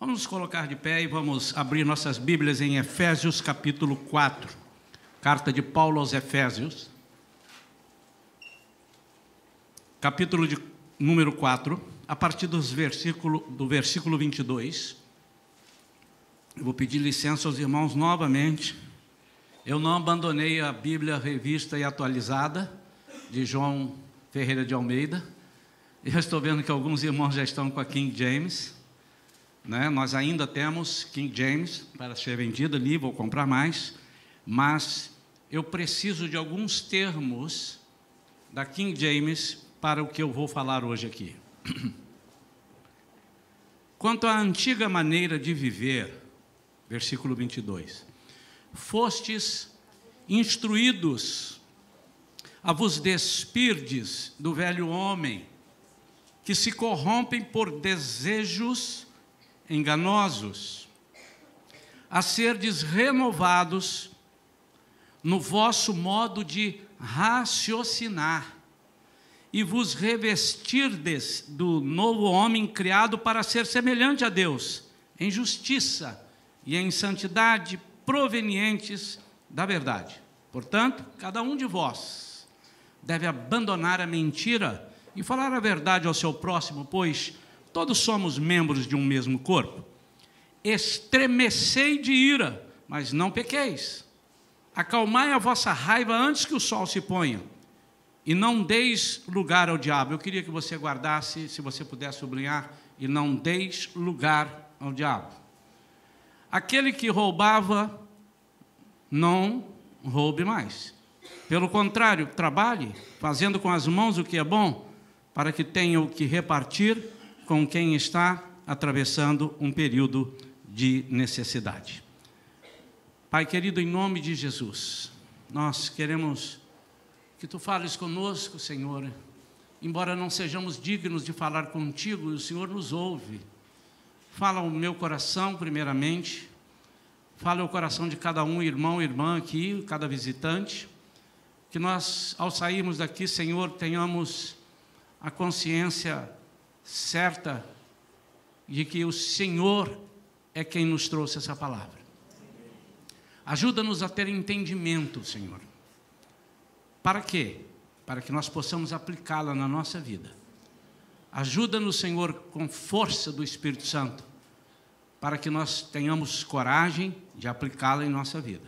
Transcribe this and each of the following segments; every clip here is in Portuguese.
Vamos nos colocar de pé e vamos abrir nossas Bíblias em Efésios capítulo 4. Carta de Paulo aos Efésios. Capítulo de número 4, a partir do versículo 22. Eu vou pedir licença aos irmãos novamente. Eu não abandonei a Bíblia revista e atualizada de João Ferreira de Almeida. Eu estou vendo que alguns irmãos já estão com a King James, né? Nós ainda temos King James para ser vendida ali, vou comprar mais, mas eu preciso de alguns termos da King James para o que eu vou falar hoje aqui. Quanto à antiga maneira de viver, versículo 22, fostes instruídos a vos despirdes do velho homem, que se corrompem por desejos enganosos, a serdes renovados no vosso modo de raciocinar, e vos revestirdes do novo homem criado para ser semelhante a Deus, em justiça e em santidade provenientes da verdade. Portanto, cada um de vós deve abandonar a mentira e falar a verdade ao seu próximo, pois todos somos membros de um mesmo corpo. Estremecei de ira, mas não pequeis. Acalmai a vossa raiva antes que o sol se ponha, e não deis lugar ao diabo. Eu queria que você guardasse, se você puder sublinhar, e não deis lugar ao diabo. Aquele que roubava, não roube mais. Pelo contrário, trabalhe, fazendo com as mãos o que é bom, para que tenha o que repartir com quem está atravessando um período de necessidade. Pai querido, em nome de Jesus, nós queremos que Tu fales conosco, Senhor. Embora não sejamos dignos de falar contigo, o Senhor nos ouve. Fala o meu coração, primeiramente. Fala o coração de cada um, irmão e irmã aqui, cada visitante. Que nós, ao sairmos daqui, Senhor, tenhamos a consciência certa de que o Senhor é quem nos trouxe essa palavra. Ajuda-nos a ter entendimento, Senhor. Para quê? Para que nós possamos aplicá-la na nossa vida. Ajuda-nos, Senhor, com força do Espírito Santo, para que nós tenhamos coragem de aplicá-la em nossa vida.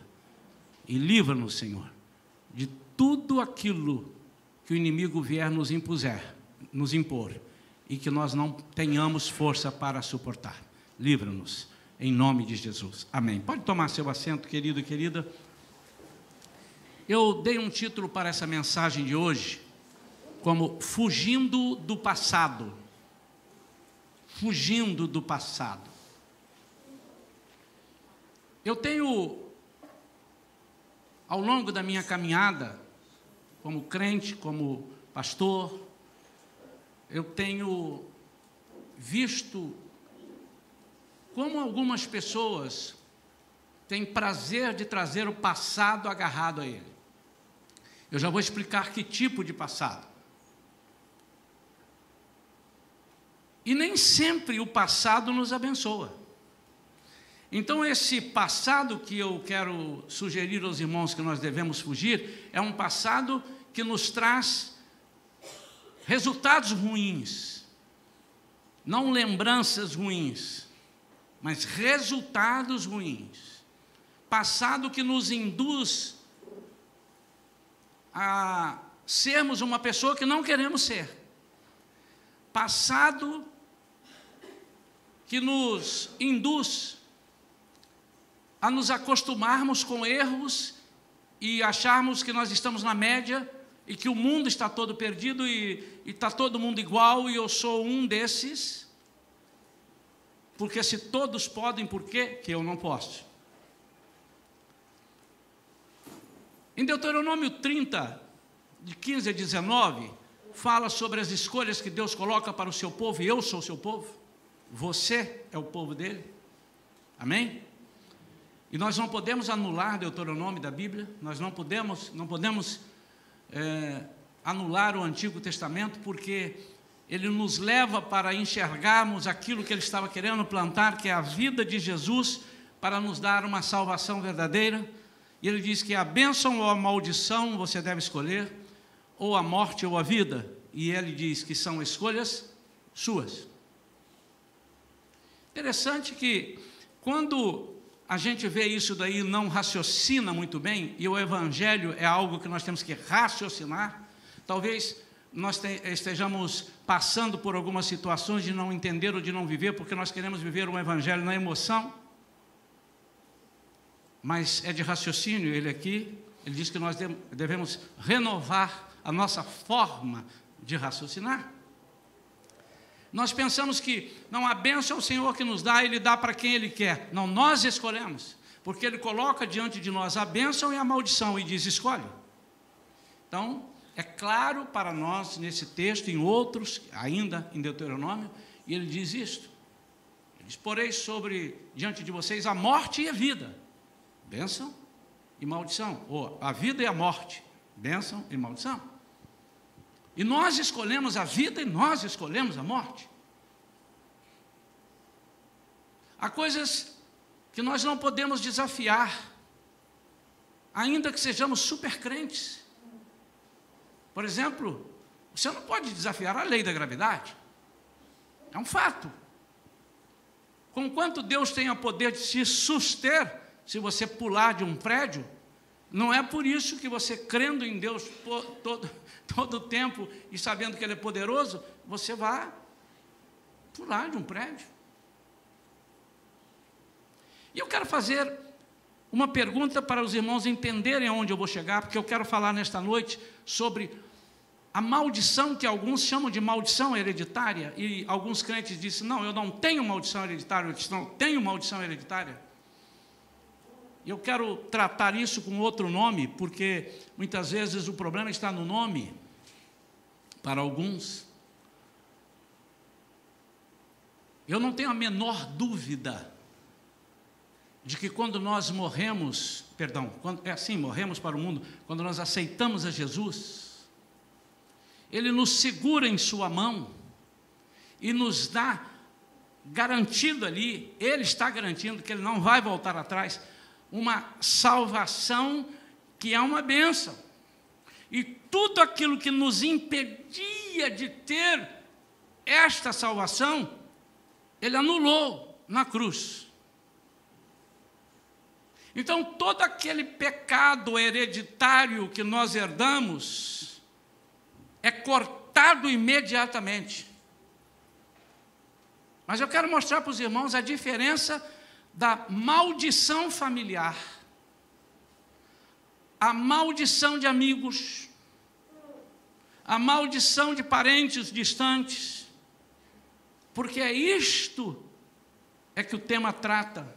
E livra-nos, Senhor, de tudo aquilo que o inimigo vier nos impor, e que nós não tenhamos força para suportar. Livra-nos, em nome de Jesus. Amém. Pode tomar seu assento, querido e querida. Eu dei um título para essa mensagem de hoje, como Fugindo do Passado. Fugindo do passado. Eu tenho, ao longo da minha caminhada, como crente, como pastor, eu tenho visto como algumas pessoas têm prazer de trazer o passado agarrado a ele. Eu já vou explicar que tipo de passado. E nem sempre o passado nos abençoa. Então, esse passado que eu quero sugerir aos irmãos que nós devemos fugir, é um passado que nos traz resultados ruins, não lembranças ruins, mas resultados ruins. Passado que nos induz a sermos uma pessoa que não queremos ser. Passado que nos induz a nos acostumarmos com erros e acharmos que nós estamos na média e que o mundo está todo perdido e está todo mundo igual e eu sou um desses, porque se todos podem, por que eu não posso? Em Deuteronômio 30, de 15 a 19, fala sobre as escolhas que Deus coloca para o seu povo, e eu sou o seu povo, você é o povo dele, amém? E nós não podemos anular Deuteronômio da Bíblia, nós não podemos anular o Antigo Testamento, porque ele nos leva para enxergarmos aquilo que ele estava querendo plantar, que é a vida de Jesus, para nos dar uma salvação verdadeira. E ele diz que a bênção ou a maldição você deve escolher, ou a morte ou a vida. E ele diz que são escolhas suas. Interessante que quando a gente vê isso daí e não raciocina muito bem, e o Evangelho é algo que nós temos que raciocinar, talvez nós estejamos passando por algumas situações de não entender ou de não viver, porque nós queremos viver um Evangelho na emoção, mas é de raciocínio. Ele aqui, ele diz que nós devemos renovar a nossa forma de raciocinar. Nós pensamos que, não, a bênção é o Senhor que nos dá, Ele dá para quem Ele quer. Não, nós escolhemos, porque Ele coloca diante de nós a bênção e a maldição, e diz, escolhe. Então, é claro para nós, nesse texto, em outros, ainda em Deuteronômio, e Ele diz isto. Ele diz, porei diante de vocês a morte e a vida, bênção e maldição, ou a vida e a morte, bênção e maldição. E nós escolhemos a vida e nós escolhemos a morte. Há coisas que nós não podemos desafiar, ainda que sejamos super crentes. Por exemplo, você não pode desafiar a lei da gravidade. É um fato. Conquanto Deus tenha poder de se suster, se você pular de um prédio, não é por isso que você, crendo em Deus todo o tempo e sabendo que Ele é poderoso, você vai pular de um prédio. E eu quero fazer uma pergunta para os irmãos entenderem aonde eu vou chegar, porque eu quero falar nesta noite sobre a maldição que alguns chamam de maldição hereditária, e alguns crentes dizem, não, eu não tenho maldição hereditária, eu disse, não tenho maldição hereditária. E eu quero tratar isso com outro nome, porque muitas vezes o problema está no nome, para alguns. Eu não tenho a menor dúvida de que quando nós morremos, morremos para o mundo, quando nós aceitamos a Jesus, Ele nos segura em sua mão e nos dá garantido ali, Ele está garantindo que Ele não vai voltar atrás, uma salvação que é uma bênção. E tudo aquilo que nos impedia de ter esta salvação, Ele anulou na cruz. Então, todo aquele pecado hereditário que nós herdamos é cortado imediatamente. Mas eu quero mostrar para os irmãos a diferença da maldição familiar, a maldição de amigos, a maldição de parentes distantes, porque é isto que o tema trata.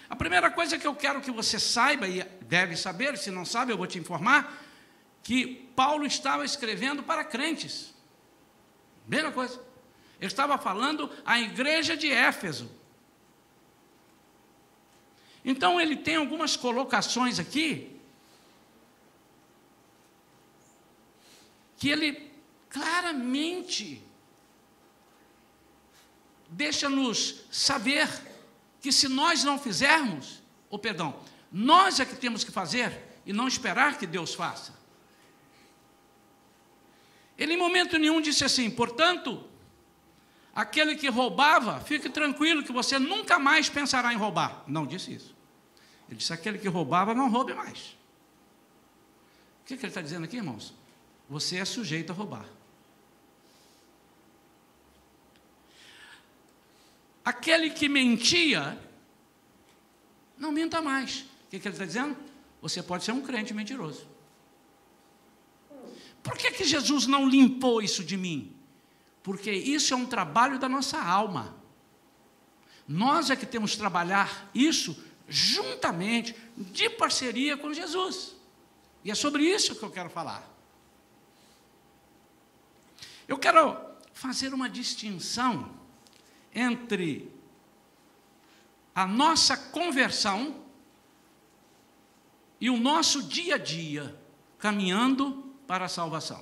A primeira coisa que eu quero que você saiba, e deve saber, se não sabe eu vou te informar, que Paulo estava escrevendo para crentes. Primeira coisa, ele estava falando à igreja de Éfeso. Então ele tem algumas colocações aqui, que ele claramente deixa-nos saber que se nós não fizermos, nós é que temos que fazer e não esperar que Deus faça. Ele em momento nenhum disse assim, portanto, aquele que roubava, fique tranquilo que você nunca mais pensará em roubar. Não disse isso. Ele disse, aquele que roubava, não roube mais. O que ele está dizendo aqui, irmãos? Você é sujeito a roubar. Aquele que mentia, não minta mais. O que ele está dizendo? Você pode ser um crente mentiroso. Por que Jesus não limpou isso de mim? Porque isso é um trabalho da nossa alma. Nós é que temos que trabalhar isso juntamente, de parceria com Jesus. E é sobre isso que eu quero falar. Eu quero fazer uma distinção entre a nossa conversão e o nosso dia a dia, caminhando para a salvação.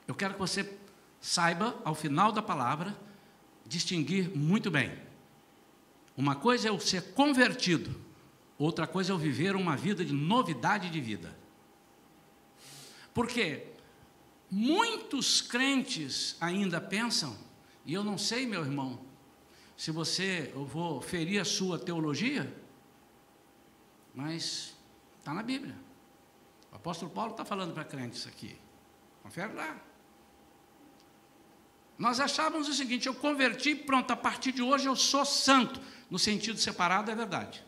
Eu quero que você saiba, ao final da palavra, distinguir muito bem. Uma coisa é o ser convertido, outra coisa é o viver uma vida de novidade de vida. Porque muitos crentes ainda pensam, e eu não sei, meu irmão, se eu vou ferir a sua teologia, mas está na Bíblia. O apóstolo Paulo está falando para crentes aqui. Confere lá. Nós achávamos o seguinte: eu converti, pronto, a partir de hoje eu sou santo. No sentido separado, é verdade.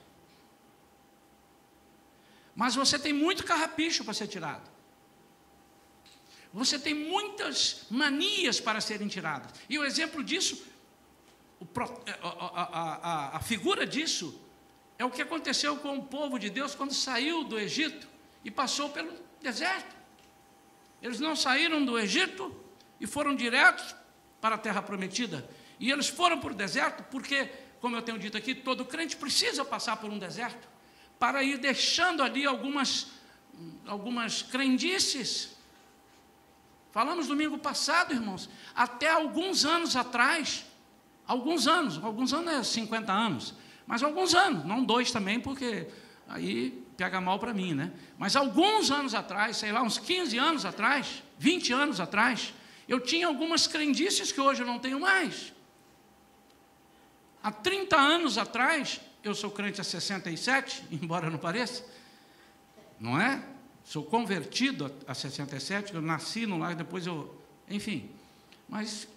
Mas você tem muito carrapicho para ser tirado. Você tem muitas manias para serem tiradas. E o exemplo disso, a figura disso, é o que aconteceu com o povo de Deus quando saiu do Egito e passou pelo deserto. Eles não saíram do Egito e foram diretos para a terra prometida. E eles foram para o deserto porque, como eu tenho dito aqui, todo crente precisa passar por um deserto para ir deixando ali algumas crendices. Falamos domingo passado, irmãos, até alguns anos atrás, alguns anos é 50 anos, mas alguns anos, não 2 também, porque aí pega mal para mim, né? Mas alguns anos atrás, sei lá, uns 15 anos atrás, 20 anos atrás, eu tinha algumas crendices que hoje eu não tenho mais. Há 30 anos atrás, eu sou crente há 67, embora não pareça, não é? Sou convertido a 67, eu nasci no lar, depois enfim. Mas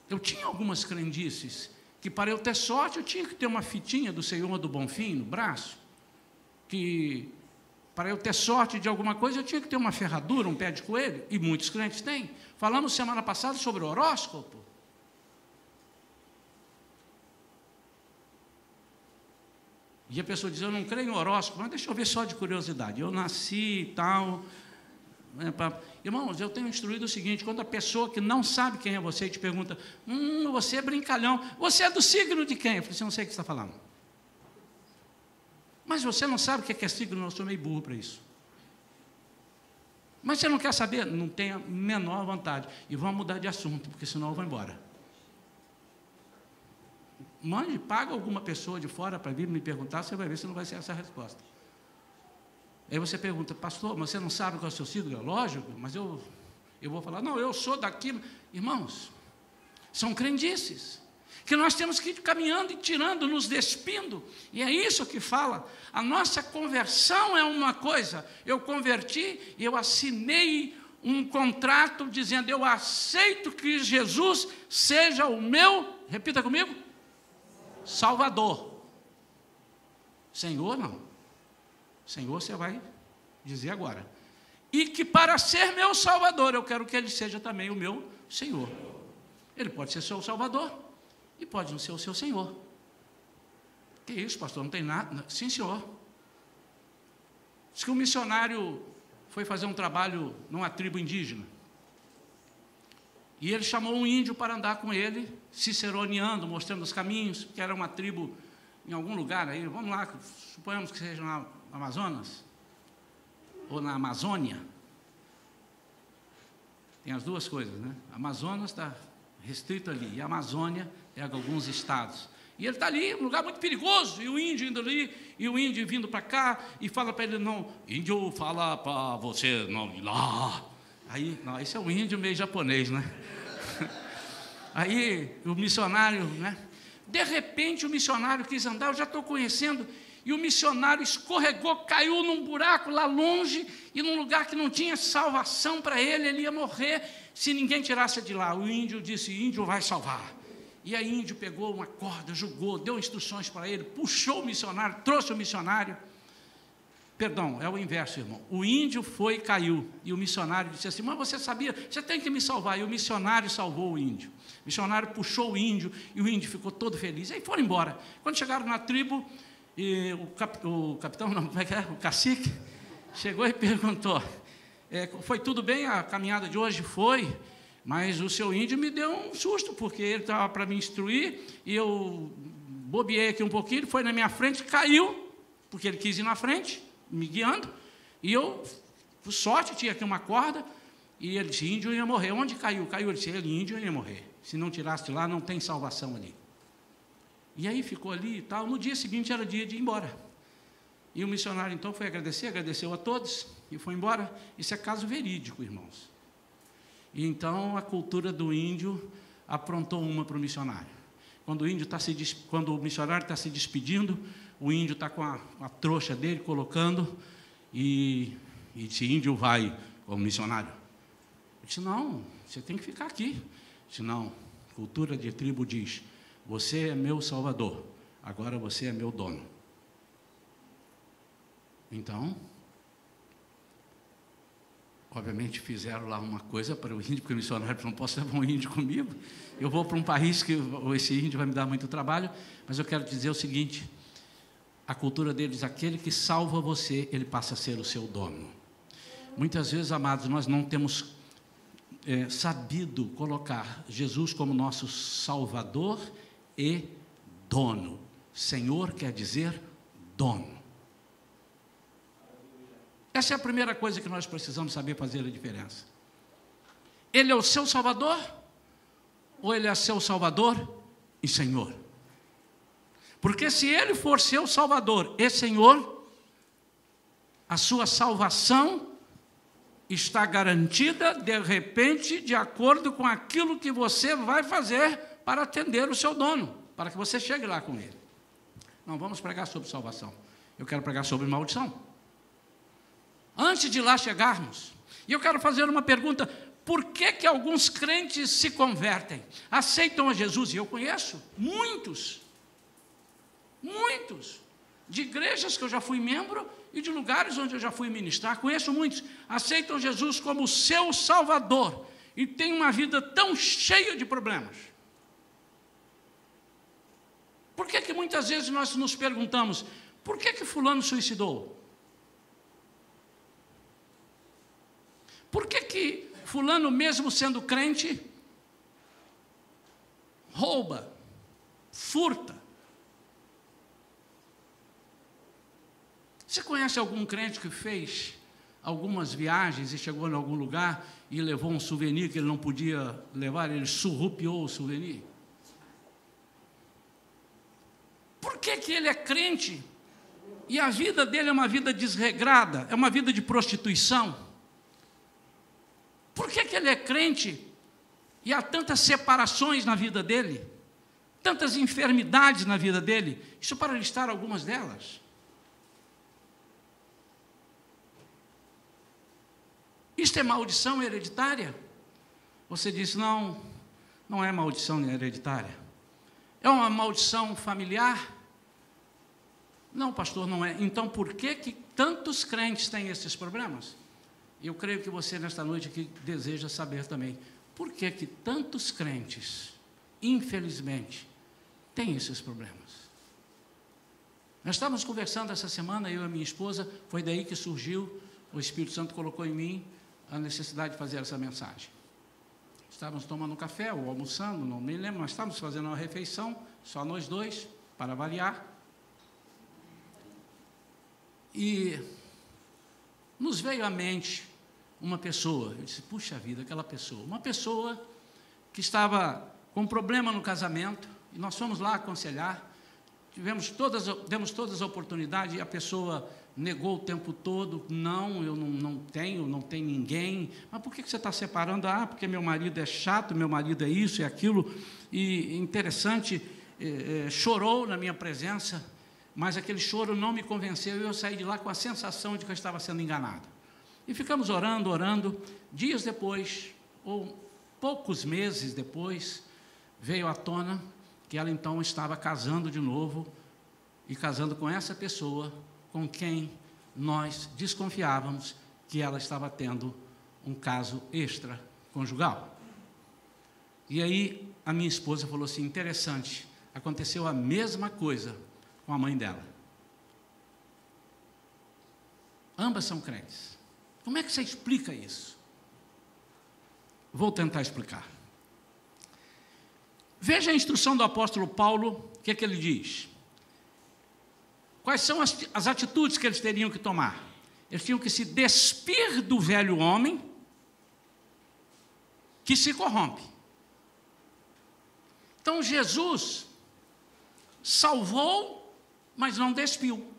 eu tinha algumas crendices, que para eu ter sorte, eu tinha que ter uma fitinha do Senhor do Bonfim no braço, que para eu ter sorte de alguma coisa, eu tinha que ter uma ferradura, um pé de coelho, e muitos crentes têm. Falamos semana passada sobre o horóscopo. E a pessoa diz: eu não creio em horóscopo, mas deixa eu ver só de curiosidade. Eu nasci e tal. Irmãos, eu tenho instruído o seguinte: quando a pessoa que não sabe quem é você te pergunta, você é brincalhão, você é do signo de quem? Eu falei: você não sei o que você está falando. Mas você não sabe o que é signo, eu sou meio burro para isso. Mas você não quer saber? Não tem a menor vontade. E vamos mudar de assunto, porque senão eu vou embora. Paga alguma pessoa de fora para vir me perguntar, você vai ver se não vai ser essa a resposta. Aí você pergunta: pastor, mas você não sabe qual é o seu signo? Lógico, mas eu vou falar: não, eu sou daquilo. Irmãos, são crendices que nós temos que ir caminhando e tirando, nos despindo, e é isso que fala. A nossa conversão é uma coisa. Eu converti e eu assinei um contrato dizendo: eu aceito que Jesus seja o meu, repita comigo, Salvador. Senhor, não. Senhor, você vai dizer agora. E que para ser meu Salvador, eu quero que Ele seja também o meu Senhor. Ele pode ser seu Salvador e pode não ser o seu Senhor. Que isso, pastor? Não tem nada? Sim, senhor. Diz que um missionário foi fazer um trabalho numa tribo indígena. E ele chamou um índio para andar com ele, ciceroneando, mostrando os caminhos, que era uma tribo em algum lugar aí, vamos lá, suponhamos que seja na Amazonas, ou na Amazônia. Tem as duas coisas, né? Amazonas está restrito ali, e a Amazônia é alguns estados. E ele está ali, um lugar muito perigoso, e o índio indo ali, e o índio vindo para cá, e fala para ele: não, índio, fala para você não ir lá. Aí, não, esse é um índio meio japonês, né? Aí, o missionário, né? De repente, o missionário quis andar, eu já estou conhecendo, e o missionário escorregou, caiu num buraco lá longe, e num lugar que não tinha salvação para ele, ele ia morrer se ninguém tirasse de lá. O índio disse: índio vai salvar. E aí o índio pegou uma corda, jogou, deu instruções para ele, puxou o missionário, trouxe o missionário. Perdão, é o inverso, irmão. O índio foi e caiu, e o missionário disse assim: mas você sabia, você tem que me salvar. E o missionário salvou o índio. O missionário puxou o índio, e o índio ficou todo feliz. Aí foram embora. Quando chegaram na tribo, e o capitão, não, como é que é? O cacique, chegou e perguntou: foi tudo bem a caminhada de hoje? Foi, mas o seu índio me deu um susto, porque ele estava para me instruir, e eu bobeei aqui um pouquinho, ele foi na minha frente, caiu, porque ele quis ir na frente, me guiando, e eu, por sorte, tinha aqui uma corda, e ele disse, índio ia morrer. Onde caiu? Caiu, ele disse, índio ia morrer. Se não tirasse de lá, não tem salvação ali. E aí ficou ali e tal. No dia seguinte era dia de ir embora. E o missionário então foi agradeceu a todos e foi embora. Isso é caso verídico, irmãos. E então a cultura do índio aprontou uma para o missionário. Quando o missionário está se despedindo, o índio está com a trouxa dele colocando e esse índio vai como missionário. Ele disse, não, você tem que ficar aqui. Ele disse, não, cultura de tribo diz, você é meu salvador, agora você é meu dono. Então, obviamente fizeram lá uma coisa para o índio, porque o missionário não posso levar um índio comigo, eu vou para um país que esse índio vai me dar muito trabalho, mas eu quero dizer o seguinte, a cultura deles, aquele que salva você, ele passa a ser o seu dono. Muitas vezes, amados, nós não temos sabido colocar Jesus como nosso Salvador e dono. Senhor quer dizer dono. Essa é a primeira coisa que nós precisamos saber fazer a diferença. Ele é o seu Salvador ou ele é seu Salvador e Senhor? Porque se ele for seu Salvador e Senhor, a sua salvação está garantida, de repente, de acordo com aquilo que você vai fazer para atender o seu dono, para que você chegue lá com ele. Não vamos pregar sobre salvação. Eu quero pregar sobre maldição. Antes de lá chegarmos, e eu quero fazer uma pergunta, por que alguns crentes se convertem, aceitam a Jesus? E eu conheço muitos, de igrejas que eu já fui membro e de lugares onde eu já fui ministrar, conheço muitos, aceitam Jesus como seu Salvador e têm uma vida tão cheia de problemas. Por que muitas vezes nós nos perguntamos, por que fulano suicidou? Por que fulano, mesmo sendo crente, rouba, furta? Você conhece algum crente que fez algumas viagens e chegou em algum lugar e levou um souvenir que ele não podia levar, ele surrupiou o souvenir? Por que ele é crente e a vida dele é uma vida desregrada, é uma vida de prostituição? Por que ele é crente e há tantas separações na vida dele, tantas enfermidades na vida dele? Isso para listar algumas delas. Isto é maldição hereditária? Você diz, não é maldição hereditária. É uma maldição familiar? Não, pastor, não é. Então, por que tantos crentes têm esses problemas? Eu creio que você, nesta noite aqui, deseja saber também. Por que tantos crentes, infelizmente, têm esses problemas? Nós estávamos conversando essa semana, eu e a minha esposa, foi daí que surgiu, o Espírito Santo colocou em mim a necessidade de fazer essa mensagem. Estávamos tomando um café ou almoçando, não me lembro, mas estávamos fazendo uma refeição, só nós dois, para variar. E nos veio à mente uma pessoa, eu disse, puxa vida, aquela pessoa, uma pessoa que estava com um problema no casamento, e nós fomos lá aconselhar, demos todas as oportunidades, e a pessoa negou o tempo todo, não, eu não tenho ninguém. Mas por que você está separando? Ah, porque meu marido é chato, meu marido é isso e aquilo. E interessante, chorou na minha presença, mas aquele choro não me convenceu, e eu saí de lá com a sensação de que eu estava sendo enganado. E ficamos orando, dias depois, ou poucos meses depois, veio à tona que ela então estava casando de novo, e casando com essa pessoa, com quem nós desconfiávamos que ela estava tendo um caso extraconjugal. E aí a minha esposa falou assim, interessante, aconteceu a mesma coisa com a mãe dela. Ambas são crentes. Como é que você explica isso? Vou tentar explicar. Veja a instrução do apóstolo Paulo, o que é que ele diz? Quais são as atitudes que eles teriam que tomar? Eles tinham que se despir do velho homem que se corrompe. Então Jesus salvou, mas não despiu.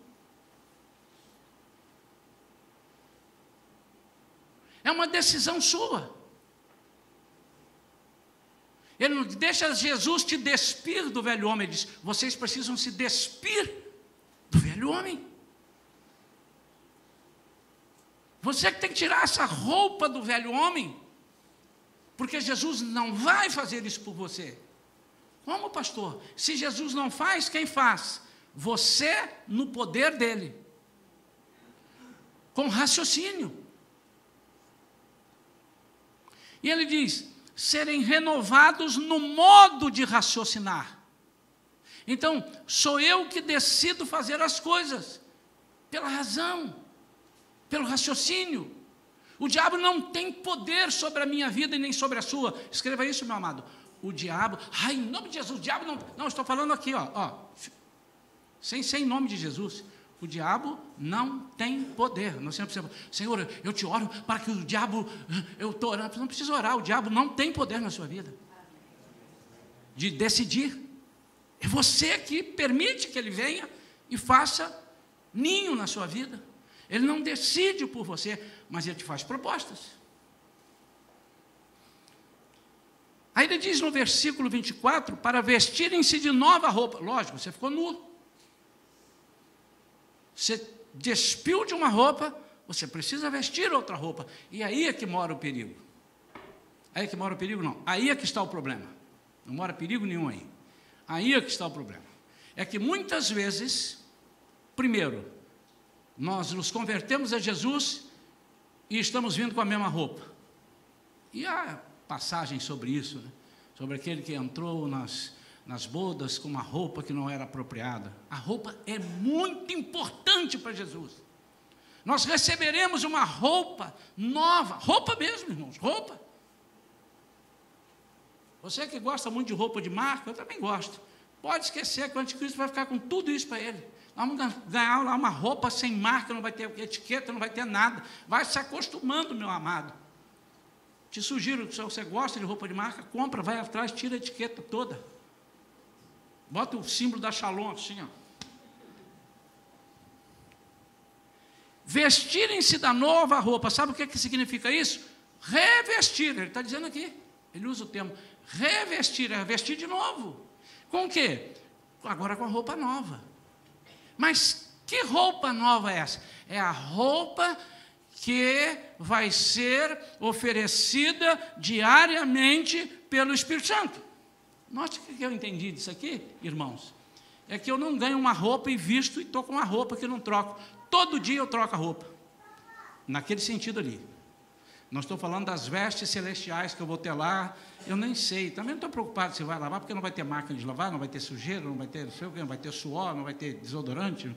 É uma decisão sua. Ele não deixa Jesus te despir do velho homem. Ele diz, vocês precisam se despir do velho homem. Você que tem que tirar essa roupa do velho homem, porque Jesus não vai fazer isso por você. Como, pastor? Se Jesus não faz, quem faz? Você no poder dele, com raciocínio. E ele diz, serem renovados no modo de raciocinar. Então, sou eu que decido fazer as coisas, pela razão, pelo raciocínio. O diabo não tem poder sobre a minha vida e nem sobre a sua. Escreva isso, meu amado. O diabo, em nome de Jesus, o diabo não... Não, estou falando aqui, sem nome de Jesus. O diabo não tem poder. Nós sempre precisamos, Senhor, eu te oro para que o diabo... Eu estou orando, não precisa orar, o diabo não tem poder na sua vida. De decidir. É você que permite que ele venha e faça ninho na sua vida. Ele não decide por você, mas ele te faz propostas. Aí ele diz no versículo 24, para vestirem-se de nova roupa. Lógico, você ficou nu. Você despiu de uma roupa, você precisa vestir outra roupa. E aí é que mora o perigo. Aí é que mora o perigo, não. Aí é que está o problema. Não mora perigo nenhum aí. Aí é que está o problema. É que muitas vezes, primeiro, nós nos convertemos a Jesus e estamos vindo com a mesma roupa. E há passagens sobre isso, né? Sobre aquele que entrou nas bodas com uma roupa que não era apropriada. A roupa é muito importante para Jesus. Nós receberemos uma roupa nova, roupa mesmo, irmãos, roupa. Você que gosta muito de roupa de marca, eu também gosto. Pode esquecer que o anticristo vai ficar com tudo isso para ele. Nós vamos ganhar lá uma roupa sem marca, não vai ter etiqueta, não vai ter nada. Vai se acostumando, meu amado. Te sugiro que se você gosta de roupa de marca, compra, vai atrás, tira a etiqueta toda. Bota o símbolo da Shalom assim, ó. Vestirem-se da nova roupa. Sabe o que significa isso? Revestir. Ele está dizendo aqui. Ele usa o termo revestir, é vestir de novo. Com o quê? Agora com a roupa nova. Mas que roupa nova é essa? É a roupa que vai ser oferecida diariamente pelo Espírito Santo. Note o que eu entendi disso aqui, irmãos. É que eu não ganho uma roupa e visto e estou com uma roupa que não troco. Todo dia eu troco a roupa. Naquele sentido ali. Não estou falando das vestes celestiais que eu vou ter lá. Eu nem sei. Também não estou preocupado se vai lavar, porque não vai ter máquina de lavar, não vai ter sujeira, não vai ter, não vai ter suor, não vai ter desodorante.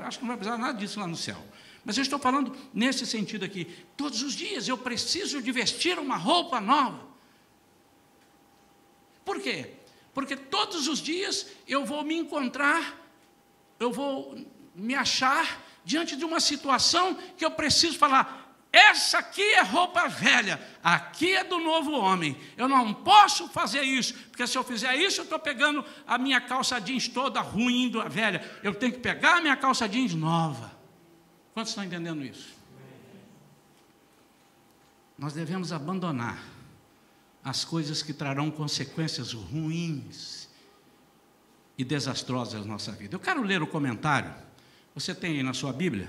Acho que não vai precisar nada disso lá no céu. Mas eu estou falando nesse sentido aqui. Todos os dias eu preciso de vestir uma roupa nova. Por quê? Porque todos os dias eu vou me encontrar, eu vou me achar diante de uma situação que eu preciso falar, essa aqui é roupa velha, aqui é do novo homem. Eu não posso fazer isso, porque se eu fizer isso, eu estou pegando a minha calça jeans toda ruim, velha. Eu tenho que pegar a minha calça jeans nova. Quantos estão entendendo isso? Nós devemos abandonar as coisas que trarão consequências ruins e desastrosas na nossa vida. Eu quero ler o comentário, você tem aí na sua Bíblia,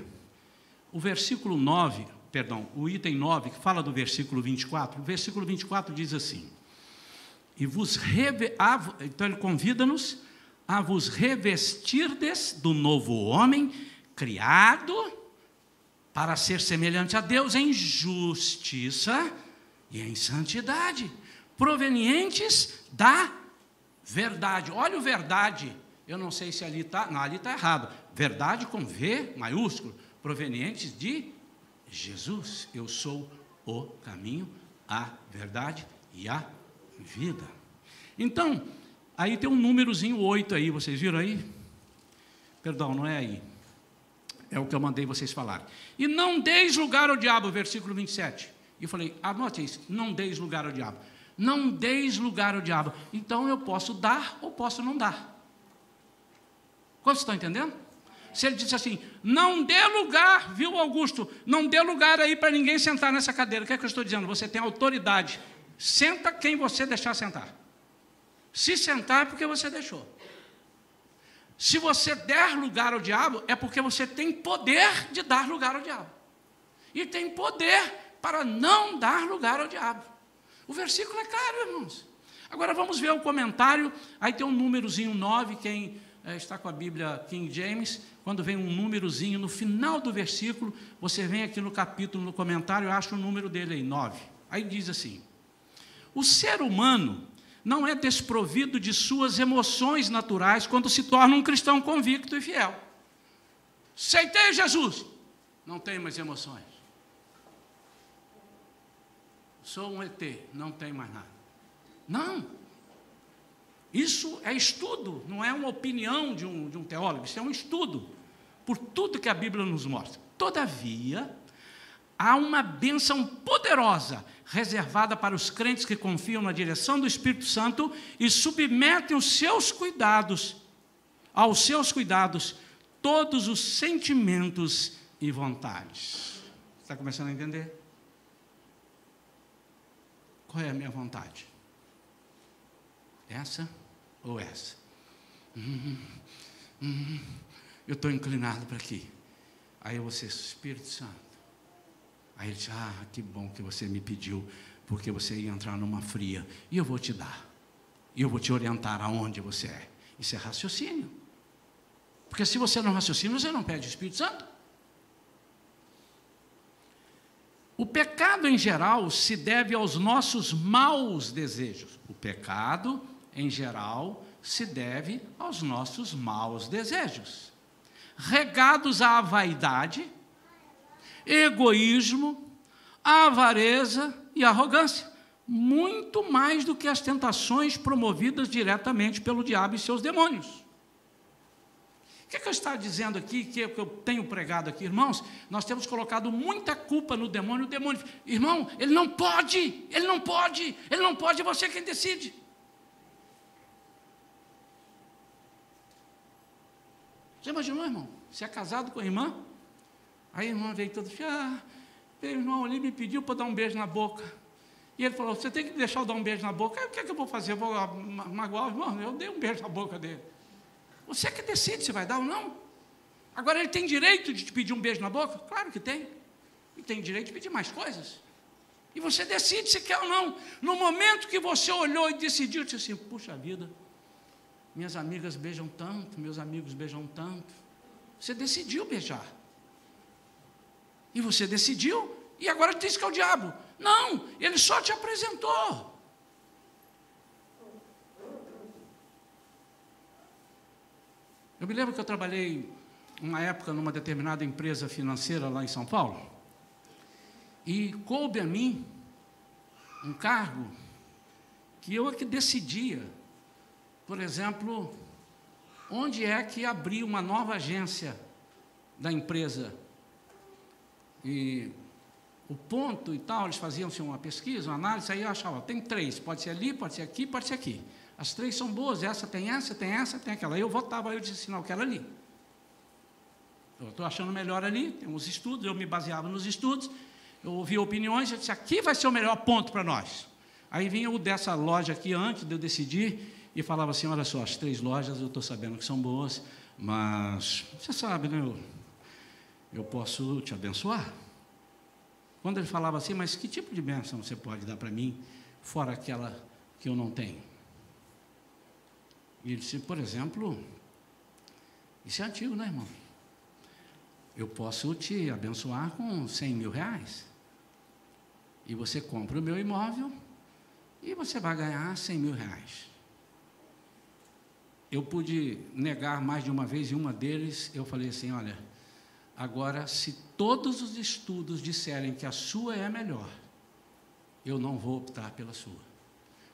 o versículo 9, perdão, o item 9, que fala do versículo 24, o versículo 24 diz assim, então ele convida-nos a vos revestirdes do novo homem, criado para ser semelhante a Deus em justiça e em santidade, provenientes da verdade. Olha o verdade, eu não sei se ali está, não, ali está errado. Verdade com V maiúsculo, provenientes de Jesus. Eu sou o caminho, a verdade e a vida. Então, aí tem um númerozinho 8 aí, vocês viram aí? Perdão, não é aí. É o que eu mandei vocês falarem. E não deis lugar ao diabo, versículo 27. E eu falei, anote isso, não deis lugar ao diabo. Não deis lugar ao diabo. Então eu posso dar ou posso não dar. Quantos estão entendendo? Se ele disse assim, não dê lugar, viu, Augusto? Não dê lugar aí para ninguém sentar nessa cadeira. O que é que eu estou dizendo? Você tem autoridade. Senta quem você deixar sentar. Se sentar é porque você deixou. Se você der lugar ao diabo, é porque você tem poder de dar lugar ao diabo. E tem poder para não dar lugar ao diabo. O versículo é claro, irmãos. Agora vamos ver o comentário. Aí tem um númerozinho 9, quem está com a Bíblia King James, quando vem um númerozinho no final do versículo, você vem aqui no capítulo, no comentário, acha o número dele aí, 9. Aí diz assim, o ser humano não é desprovido de suas emoções naturais quando se torna um cristão convicto e fiel. Aceitei Jesus, não tenho mais emoções. Sou um ET, não tenho mais nada. Não. Isso é estudo, não é uma opinião de um teólogo, isso é um estudo, por tudo que a Bíblia nos mostra. Todavia, há uma bênção poderosa reservada para os crentes que confiam na direção do Espírito Santo e submetem aos seus cuidados, todos os sentimentos e vontades. Está começando a entender? Qual é a minha vontade? Essa ou essa? Eu estou inclinado para aqui. Aí você, Espírito Santo. Aí ele diz, que bom que você me pediu, porque você ia entrar numa fria, e eu vou te dar. E eu vou te orientar aonde você é. Isso é raciocínio. Porque se você não raciocina, você não pede o Espírito Santo. O pecado, em geral, se deve aos nossos maus desejos. O pecado, em geral, se deve aos nossos maus desejos. Regados à vaidade, egoísmo, avareza e arrogância. Muito mais do que as tentações promovidas diretamente pelo diabo e seus demônios. O que eu estou dizendo aqui, que eu tenho pregado aqui, irmãos? Nós temos colocado muita culpa no demônio. O demônio, irmão, ele não pode, você é quem decide. Você imaginou, irmão? Você é casado com a irmã? Aí a irmã veio toda, o irmão ali me pediu para dar um beijo na boca. E ele falou, você tem que deixar eu dar um beijo na boca. Aí o que é que eu vou fazer? Eu vou magoar o irmão? Eu dei um beijo na boca dele. Você é que decide se vai dar ou não. Agora, ele tem direito de te pedir um beijo na boca? Claro que tem. E tem direito de pedir mais coisas. E você decide se quer ou não. No momento que você olhou e decidiu, disse assim, puxa vida, minhas amigas beijam tanto, meus amigos beijam tanto. Você decidiu beijar. E você decidiu, e agora diz que é o diabo. Não, ele só te apresentou. Eu me lembro que eu trabalhei uma época numa determinada empresa financeira lá em São Paulo, e coube a mim um cargo que eu é que decidia, por exemplo, onde é que abrir uma nova agência da empresa. E o ponto e tal, eles faziam-se uma pesquisa, uma análise, aí eu achava, tem 3, pode ser ali, pode ser aqui, pode ser aqui. As 3 são boas, essa, tem aquela. Aí eu votava, eu disse assim, não, eu quero ali. Eu estou achando melhor ali, tem uns estudos, eu me baseava nos estudos, eu ouvia opiniões, eu disse, aqui vai ser o melhor ponto para nós. Aí vinha o dessa loja aqui, antes de eu decidir, e falava assim, olha só, as 3 lojas eu estou sabendo que são boas, mas você sabe, né, eu posso te abençoar. Quando ele falava assim, mas que tipo de bênção você pode dar para mim, fora aquela que eu não tenho? E ele disse, por exemplo, isso é antigo, né, irmão? Eu posso te abençoar com 100 mil reais. E você compra o meu imóvel e você vai ganhar 100 mil reais. Eu pude negar mais de uma vez, e uma deles, eu falei assim, olha, agora, se todos os estudos disserem que a sua é melhor, eu não vou optar pela sua.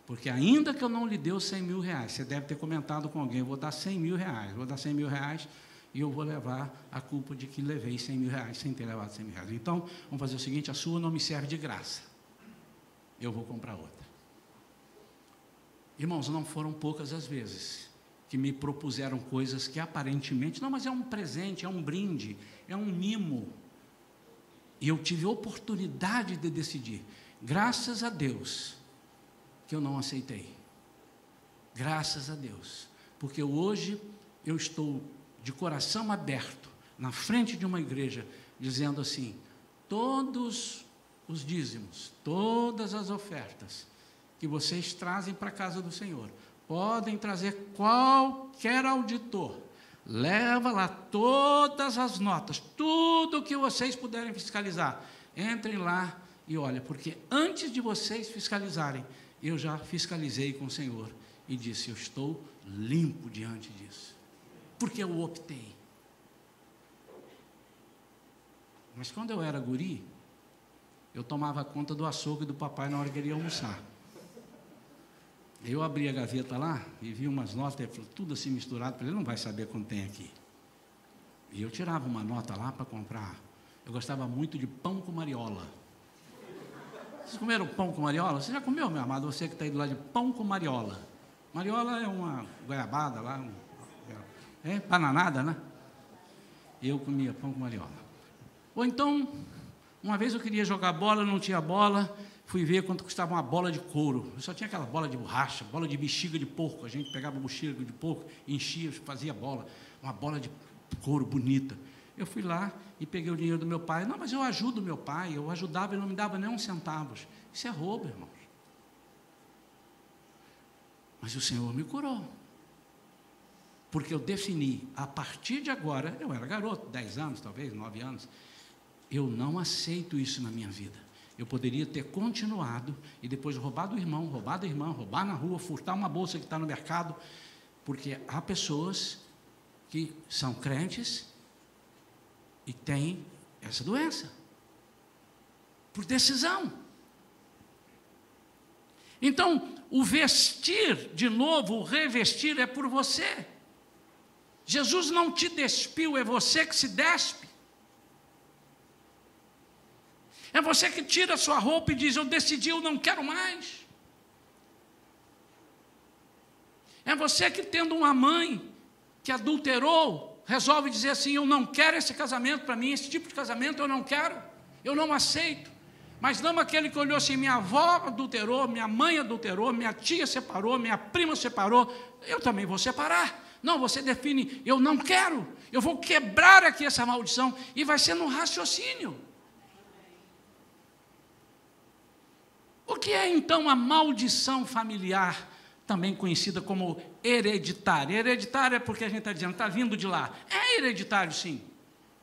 Porque ainda que eu não lhe dê os 100 mil reais, você deve ter comentado com alguém, eu vou dar 100 mil reais, e eu vou levar a culpa de que levei 100 mil reais sem ter levado 100 mil reais. Então, vamos fazer o seguinte, a sua não me serve de graça, eu vou comprar outra. Irmãos, não foram poucas as vezes que me propuseram coisas que aparentemente, não, mas é um presente, é um brinde, é um mimo. E eu tive oportunidade de decidir. Graças a Deus que eu não aceitei. Graças a Deus. Porque hoje eu estou de coração aberto, na frente de uma igreja, dizendo assim, todos os dízimos, todas as ofertas que vocês trazem para a casa do Senhor, podem trazer qualquer auditor, leva lá todas as notas, tudo que vocês puderem fiscalizar, entrem lá e olha, porque antes de vocês fiscalizarem, eu já fiscalizei com o Senhor e disse, eu estou limpo diante disso, porque eu optei. Mas quando eu era guri, eu tomava conta do açougue do papai na hora que ele ia almoçar. Eu abri a gaveta lá e vi umas notas, tudo assim misturado, ele não vai saber quanto tem aqui. E eu tirava uma nota lá para comprar. Eu gostava muito de pão com mariola. Vocês comeram pão com mariola? Você já comeu, meu amado? Você que está aí do lado de pão com mariola. Mariola é uma goiabada lá, bananada, né? Eu comia pão com mariola. Ou então, uma vez eu queria jogar bola, não tinha bola, fui ver quanto custava uma bola de couro. Eu só tinha aquela bola de borracha, bola de bexiga de porco. A gente pegava bexiga de porco, enchia, fazia bola. Uma bola de couro bonita. Eu fui lá e peguei o dinheiro do meu pai. Não, mas eu ajudo meu pai. Eu ajudava, ele não me dava nem uns centavos. Isso é roubo, irmãos. Mas o Senhor me curou. Porque eu defini, a partir de agora, eu era garoto, 10 anos, talvez, 9 anos, eu não aceito isso na minha vida. Eu poderia ter continuado e depois roubar do irmão, roubar da irmã, roubar na rua, furtar uma bolsa que está no mercado, porque há pessoas que são crentes e têm essa doença, por decisão. Então, o vestir de novo, o revestir é por você. Jesus não te despiu, é você que se despe. É você que tira a sua roupa e diz, eu decidi, eu não quero mais. É você que, tendo uma mãe que adulterou, resolve dizer assim, eu não quero esse casamento para mim, esse tipo de casamento eu não quero, eu não aceito. Mas não aquele que olhou assim, minha avó adulterou, minha mãe adulterou, minha tia separou, minha prima separou, eu também vou separar. Não, você define, eu não quero, eu vou quebrar aqui essa maldição, e vai ser no raciocínio. O que é então a maldição familiar, também conhecida como hereditária? Hereditária é porque a gente está dizendo, está vindo de lá. É hereditário, sim.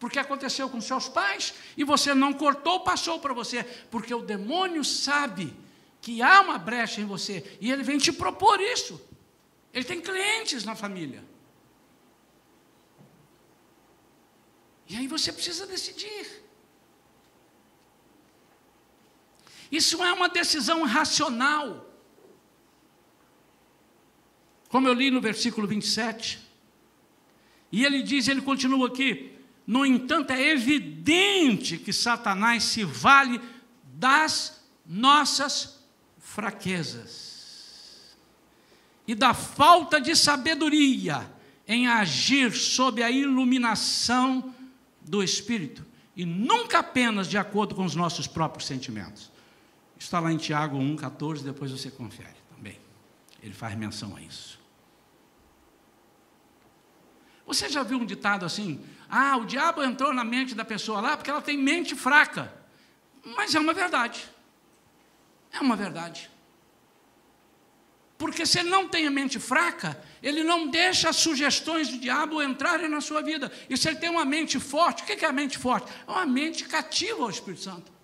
Porque aconteceu com seus pais e você não cortou, passou para você. Porque o demônio sabe que há uma brecha em você e ele vem te propor isso. Ele tem clientes na família. E aí você precisa decidir. Isso é uma decisão racional. Como eu li no versículo 27. E ele diz, ele continua aqui, no entanto, é evidente que Satanás se vale das nossas fraquezas e da falta de sabedoria em agir sob a iluminação do Espírito e nunca apenas de acordo com os nossos próprios sentimentos. Está lá em Tiago 1,14, depois você confere também. Ele faz menção a isso. Você já viu um ditado assim? Ah, o diabo entrou na mente da pessoa lá porque ela tem mente fraca. Mas é uma verdade. É uma verdade. Porque se ele não tem a mente fraca, ele não deixa as sugestões do diabo entrarem na sua vida. E se ele tem uma mente forte, o que é a mente forte? É uma mente cativa ao Espírito Santo.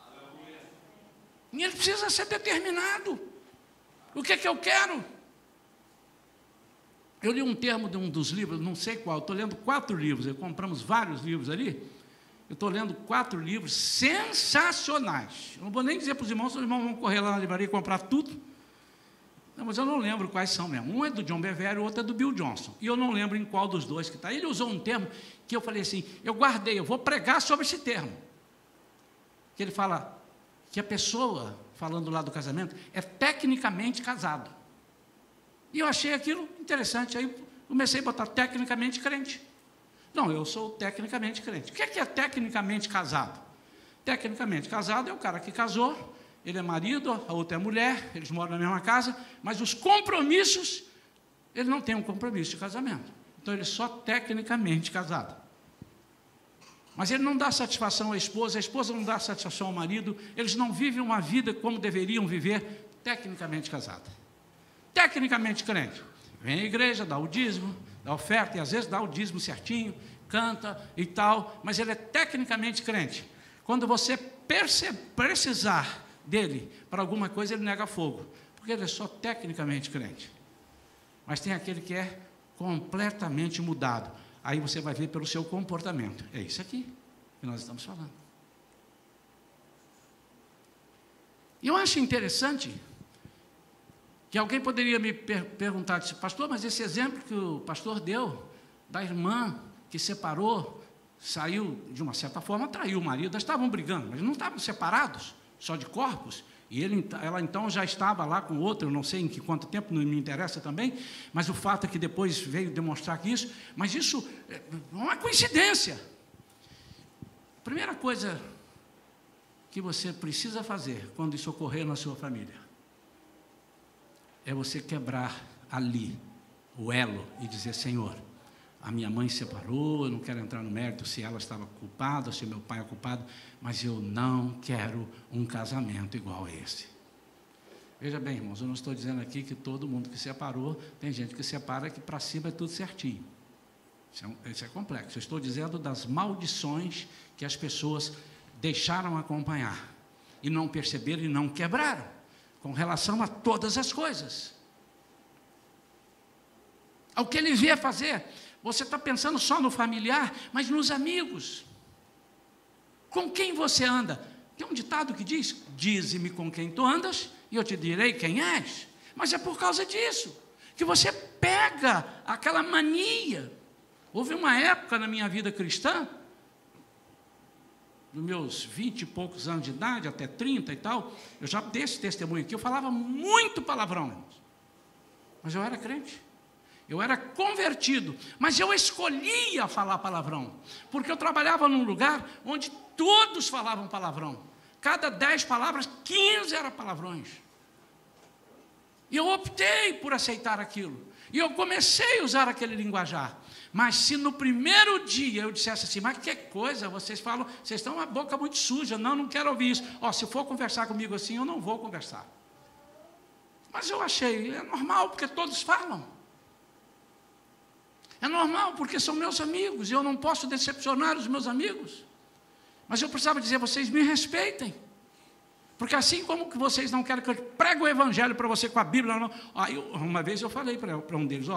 E ele precisa ser determinado. O que é que eu quero? Eu li um termo de um dos livros, não sei qual, estou lendo 4 livros, compramos vários livros ali, eu estou lendo 4 livros sensacionais. Eu não vou nem dizer para os irmãos vão correr lá na livraria e comprar tudo, Não, mas eu não lembro quais são mesmo. Um é do John Bevere, o outro é do Bill Johnson. E eu não lembro em qual dos dois que está. Ele usou um termo que eu falei assim, eu guardei, eu vou pregar sobre esse termo. Que ele fala que a pessoa, falando lá do casamento, é tecnicamente casado. E eu achei aquilo interessante. Aí comecei a botar tecnicamente crente. Não, eu sou tecnicamente crente. O que é tecnicamente casado? Tecnicamente casado é o cara que casou, ele é marido, a outra é mulher, eles moram na mesma casa, mas os compromissos, ele não tem um compromisso de casamento. Então, ele é só tecnicamente casado. Mas ele não dá satisfação à esposa, a esposa não dá satisfação ao marido, eles não vivem uma vida como deveriam viver, tecnicamente casada. Tecnicamente crente. Vem à igreja, dá o dízimo, dá oferta, e às vezes dá o dízimo certinho, canta e tal, mas ele é tecnicamente crente. Quando você precisar dele para alguma coisa, ele nega fogo, porque ele é só tecnicamente crente. Mas tem aquele que é completamente mudado. Aí você vai ver pelo seu comportamento. É isso aqui que nós estamos falando. E eu acho interessante que alguém poderia me perguntar, disse, pastor, mas esse exemplo que o pastor deu, da irmã que separou, saiu, de uma certa forma, traiu o marido, eles estavam brigando, mas não estavam separados, só de corpos, e ela então já estava lá com outro, eu não sei em quanto tempo, não me interessa também, mas o fato é que depois veio demonstrar que isso, mas isso não é coincidência. A primeira coisa que você precisa fazer quando isso ocorrer na sua família é você quebrar ali o elo e dizer, Senhor, a minha mãe separou, eu não quero entrar no mérito se ela estava culpada, se meu pai é culpado, mas eu não quero um casamento igual a esse. Veja bem, irmãos, eu não estou dizendo aqui que todo mundo que separou, tem gente que separa que para cima é tudo certinho. Isso é complexo. Eu estou dizendo das maldições que as pessoas deixaram acompanhar, e não perceberam e não quebraram, com relação a todas as coisas. Ao que ele vier fazer, você está pensando só no familiar, mas nos amigos. Com quem você anda? Tem um ditado que diz, dize-me com quem tu andas, e eu te direi quem és. Mas é por causa disso, que você pega aquela mania. Houve uma época na minha vida cristã, dos meus 20 e poucos anos de idade, até 30 e tal, eu já dei esse testemunho aqui, eu falava muito palavrão, irmãos. Mas eu era crente. Eu era convertido, mas eu escolhia falar palavrão, porque eu trabalhava num lugar onde todos falavam palavrão. Cada 10 palavras, 15 eram palavrões. E eu optei por aceitar aquilo. E eu comecei a usar aquele linguajar. Mas se no primeiro dia eu dissesse assim, mas que coisa, vocês falam, vocês estão com a boca muito suja, não quero ouvir isso. Se for conversar comigo assim, eu não vou conversar. Mas eu achei, é normal, porque todos falam. É normal, porque são meus amigos, e eu não posso decepcionar os meus amigos. Mas eu precisava dizer, vocês me respeitem. Porque assim como que vocês não querem que eu pregue o evangelho para você com a Bíblia, não. Aí uma vez eu falei para um deles,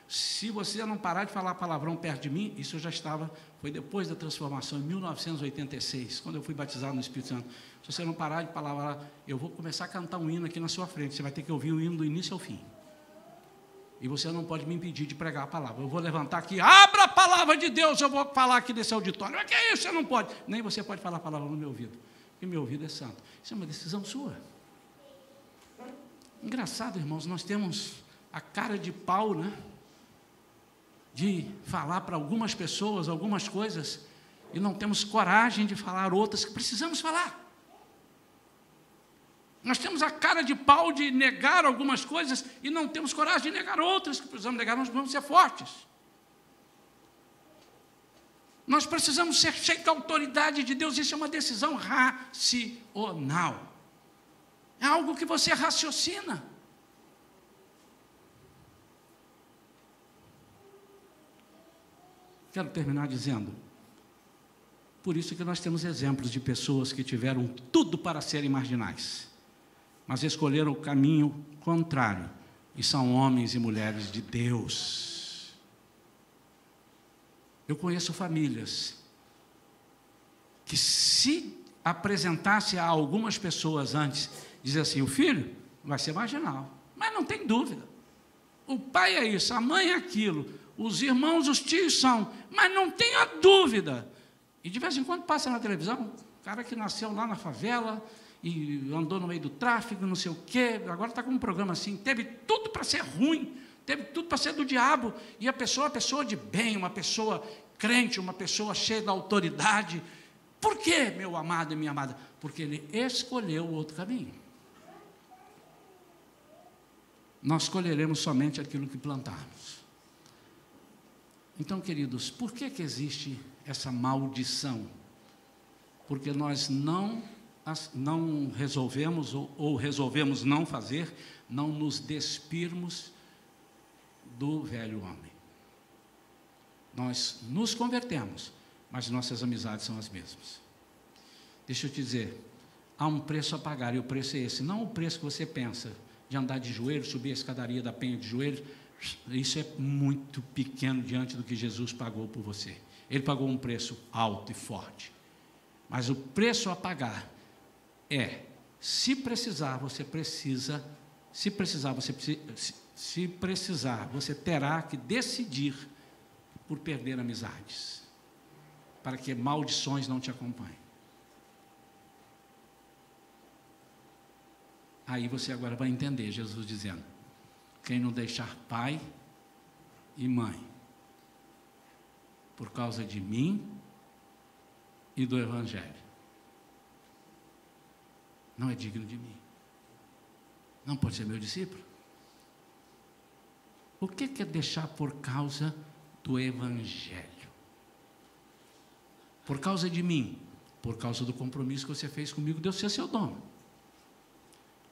se você não parar de falar palavrão perto de mim, isso eu já estava, foi depois da transformação, em 1986, quando eu fui batizado no Espírito Santo. Se você não parar de falar, eu vou começar a cantar um hino aqui na sua frente, você vai ter que ouvir o hino do início ao fim. E você não pode me impedir de pregar a palavra. Eu vou levantar aqui, abra a palavra de Deus, eu vou falar aqui desse auditório. Mas que é isso? Você não pode. Nem você pode falar a palavra no meu ouvido, porque meu ouvido é santo. Isso é uma decisão sua. Engraçado, irmãos, nós temos a cara de pau, né? De falar para algumas pessoas algumas coisas, e não temos coragem de falar outras que precisamos falar. Nós temos a cara de pau de negar algumas coisas e não temos coragem de negar outras que precisamos negar, nós vamos ser fortes. Nós precisamos ser cheios da autoridade de Deus, isso é uma decisão racional. É algo que você raciocina. Quero terminar dizendo, por isso que nós temos exemplos de pessoas que tiveram tudo para serem marginais, mas escolheram o caminho contrário, e são homens e mulheres de Deus. Eu conheço famílias que, se apresentasse a algumas pessoas antes, dizia assim, o filho vai ser marginal. Mas não tem dúvida. O pai é isso, a mãe é aquilo, os irmãos, os tios são, mas não tenha dúvida. E de vez em quando passa na televisão, o cara que nasceu lá na favela e andou no meio do tráfico, não sei o quê, agora está com um programa assim, teve tudo para ser ruim, teve tudo para ser do diabo, e a pessoa de bem, uma pessoa crente, uma pessoa cheia da autoridade. Por quê, meu amado e minha amada? Porque ele escolheu o outro caminho. Nós colheremos somente aquilo que plantarmos. Então, queridos, por que existe essa maldição? Porque nós não resolvemos, ou resolvemos não fazer, não nos despirmos do velho homem. Nós nos convertemos, mas nossas amizades são as mesmas. Deixa eu te dizer, há um preço a pagar, e o preço é esse, não o preço que você pensa, de andar de joelhos, subir a escadaria da penha de joelhos. Isso é muito pequeno diante do que Jesus pagou por você. Ele pagou um preço alto e forte, mas o preço a pagar é, se precisar, você terá que decidir por perder amizades, para que maldições não te acompanhem. Aí você agora vai entender Jesus dizendo: quem não deixar pai e mãe, por causa de mim e do Evangelho, não é digno de mim, não pode ser meu discípulo. O que é deixar por causa do Evangelho? Por causa de mim, por causa do compromisso que você fez comigo, Deus ser seu dono.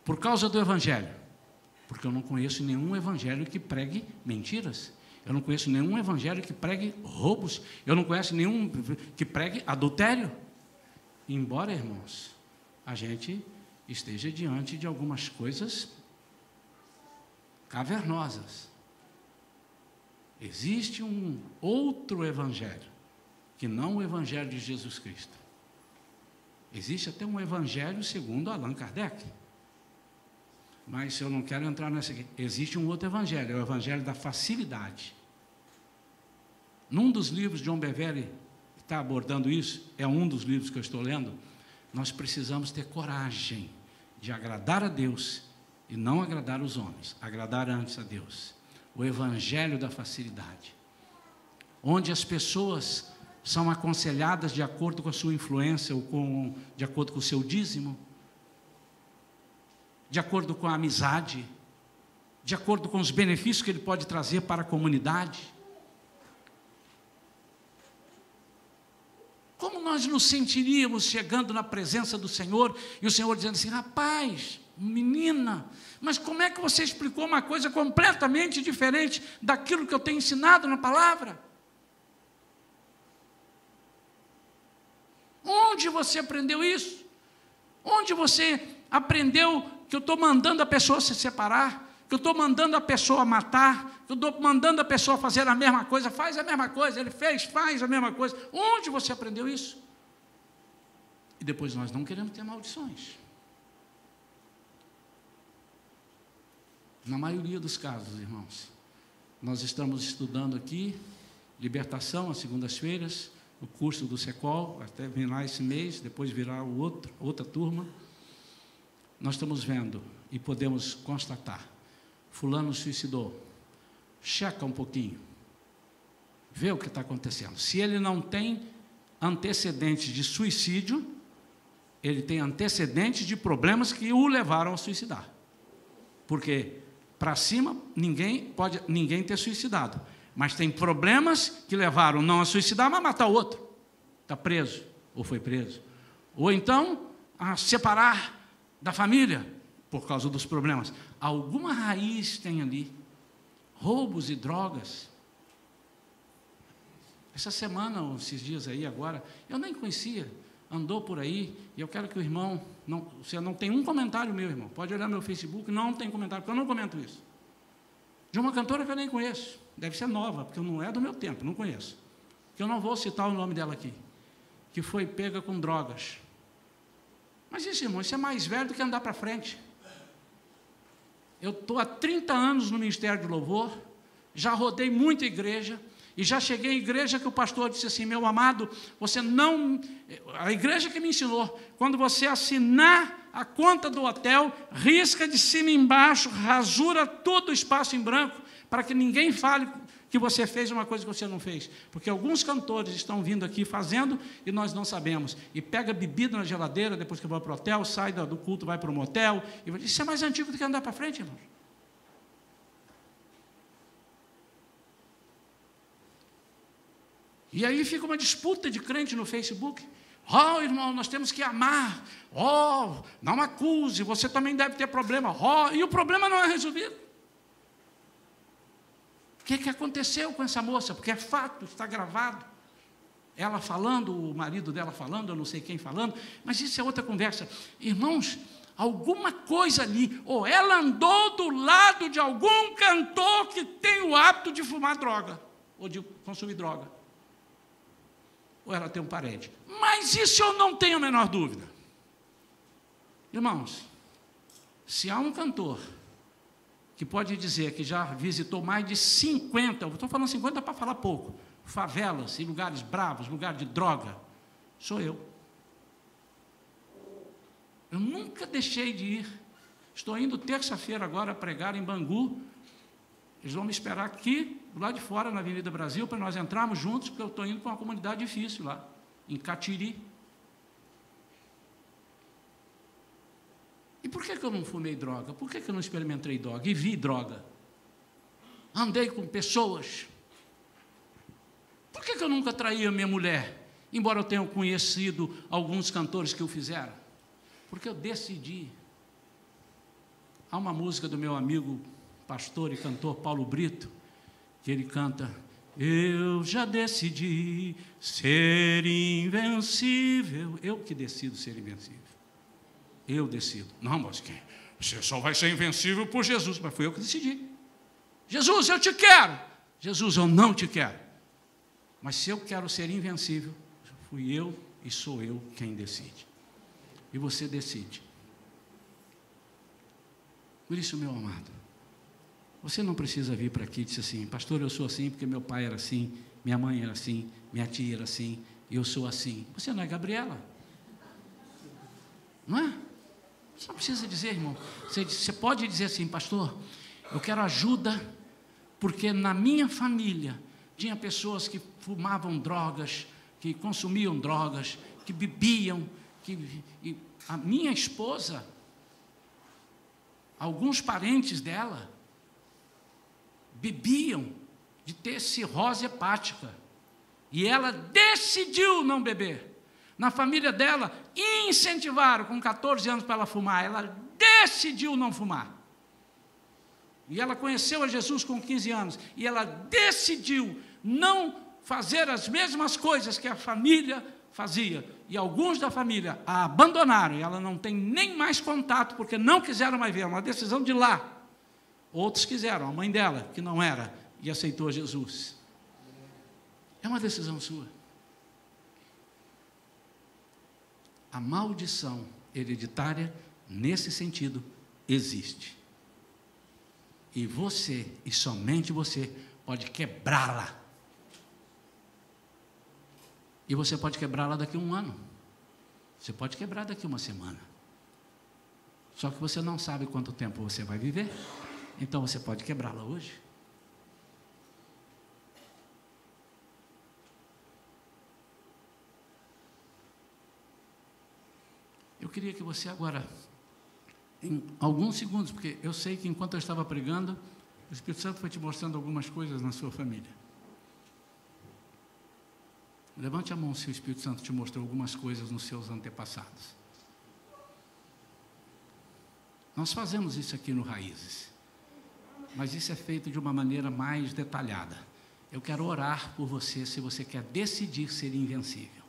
Por causa do Evangelho, porque eu não conheço nenhum Evangelho que pregue mentiras, eu não conheço nenhum Evangelho que pregue roubos, eu não conheço nenhum que pregue adultério. Embora, irmãos, a gente esteja diante de algumas coisas cavernosas, existe um outro Evangelho, que não o Evangelho de Jesus Cristo. Existe até um Evangelho segundo Allan Kardec. Mas eu não quero entrar nessa aqui. Existe um outro evangelho, é o evangelho da facilidade. Num dos livros de John Bevere, que está abordando isso, é um dos livros que eu estou lendo, nós precisamos ter coragem de agradar a Deus e não agradar os homens, agradar antes a Deus. O evangelho da facilidade, onde as pessoas são aconselhadas de acordo com a sua influência, ou de acordo com o seu dízimo, de acordo com a amizade, de acordo com os benefícios que ele pode trazer para a comunidade. Como nós nos sentiríamos chegando na presença do Senhor, e o Senhor dizendo assim: rapaz, menina, mas como é que você explicou uma coisa completamente diferente daquilo que eu tenho ensinado na palavra? Onde você aprendeu isso? Onde você aprendeu que eu estou mandando a pessoa se separar, que eu estou mandando a pessoa matar, que eu estou mandando a pessoa fazer a mesma coisa? Faz a mesma coisa, ele faz a mesma coisa. Onde você aprendeu isso? E depois nós não queremos ter maldições. Na maioria dos casos, irmãos, nós estamos estudando aqui, libertação, às segundas-feiras, o curso do SECOL, até vem lá esse mês, depois virá outra turma. Nós estamos vendo e podemos constatar: fulano suicidou. Checa um pouquinho, vê o que está acontecendo. Se ele não tem antecedentes de suicídio, ele tem antecedentes de problemas que o levaram a suicidar. Porque para cima ninguém pode ter suicidado, mas tem problemas que levaram não a suicidar, mas a matar o outro. Está preso, ou foi preso. Ou então a separar da família, por causa dos problemas. Alguma raiz tem ali, roubos e drogas. Essa semana, esses dias aí agora, eu nem conhecia, andou por aí, e eu quero que o irmão, você não tem um comentário meu, irmão, pode olhar meu Facebook, não tem comentário, porque eu não comento isso. De uma cantora que eu nem conheço, deve ser nova, porque não é do meu tempo, não conheço, que eu não vou citar o nome dela aqui, que foi pega com drogas. Mas isso, irmão, isso é mais velho do que andar para frente. Eu estou há 30 anos no Ministério de Louvor, já rodei muita igreja, e já cheguei em igreja que o pastor disse assim, meu amado, você não... A igreja que me ensinou, quando você assinar a conta do hotel, risca de cima e embaixo, rasura todo o espaço em branco, para que ninguém fale que você fez uma coisa que você não fez. Porque alguns cantores estão vindo aqui fazendo e nós não sabemos. E pega bebida na geladeira, depois que vai para o hotel, sai do culto, vai para o motel. Isso é mais antigo do que andar para frente, irmãos. E aí fica uma disputa de crente no Facebook. Oh, irmão, nós temos que amar. Oh, não acuse, você também deve ter problema. Oh, e o problema não é resolvido. O que aconteceu com essa moça? Porque é fato, está gravado. Ela falando, o marido dela falando, eu não sei quem falando, mas isso é outra conversa. Irmãos, alguma coisa ali, ou ela andou do lado de algum cantor que tem o hábito de fumar droga, ou de consumir droga. Ou ela tem um parente. Mas isso eu não tenho a menor dúvida. Irmãos, se há um cantor que pode dizer que já visitou mais de 50, eu estou falando 50 para falar pouco, favelas e lugares bravos, lugares de droga, sou eu. Eu nunca deixei de ir. Estou indo terça-feira agora pregar em Bangu. Eles vão me esperar aqui, do lado de fora, na Avenida Brasil, para nós entrarmos juntos, porque eu estou indo para uma comunidade difícil lá, em Catiri. E por que eu não fumei droga? Por que eu não experimentei droga? E vi droga. Andei com pessoas. Por que eu nunca traí a minha mulher? Embora eu tenha conhecido alguns cantores que o fizeram. Porque eu decidi. Há uma música do meu amigo pastor e cantor Paulo Brito, que ele canta: eu já decidi ser invencível. Eu que decido ser invencível. Eu decido. Não, mas quem? Você só vai ser invencível por Jesus. Mas fui eu que decidi. Jesus, eu te quero. Jesus, eu não te quero. Mas se eu quero ser invencível, fui eu e sou eu quem decide. E você decide. Por isso, meu amado, você não precisa vir para aqui e dizer assim, pastor, eu sou assim porque meu pai era assim, minha mãe era assim, minha tia era assim, e eu sou assim. Você não é Gabriela. Não é? Você não precisa dizer, irmão. Você pode dizer assim, pastor, eu quero ajuda, porque na minha família tinha pessoas que fumavam drogas, que consumiam drogas, que bebiam, e a minha esposa, alguns parentes dela, bebiam de ter cirrose hepática. E ela decidiu não beber. Na família dela, incentivaram com 14 anos para ela fumar. Ela decidiu não fumar. E ela conheceu a Jesus com 15 anos. E ela decidiu não fazer as mesmas coisas que a família fazia. E alguns da família a abandonaram. E ela não tem nem mais contato, porque não quiseram mais ver. É uma decisão de lá. Outros quiseram, a mãe dela, que não era, e aceitou Jesus. É uma decisão sua. A maldição hereditária, nesse sentido, existe. E você, e somente você, pode quebrá-la. E você pode quebrá-la daqui a um ano. Você pode quebrar daqui a uma semana. Só que você não sabe quanto tempo você vai viver. Então você pode quebrá-la hoje. Eu queria que você agora, em alguns segundos, porque eu sei que enquanto eu estava pregando, o Espírito Santo foi te mostrando algumas coisas na sua família. Levante a mão se o Espírito Santo te mostrou algumas coisas nos seus antepassados. Nós fazemos isso aqui no Raízes, mas isso é feito de uma maneira mais detalhada. Eu quero orar por você, se você quer decidir ser invencível.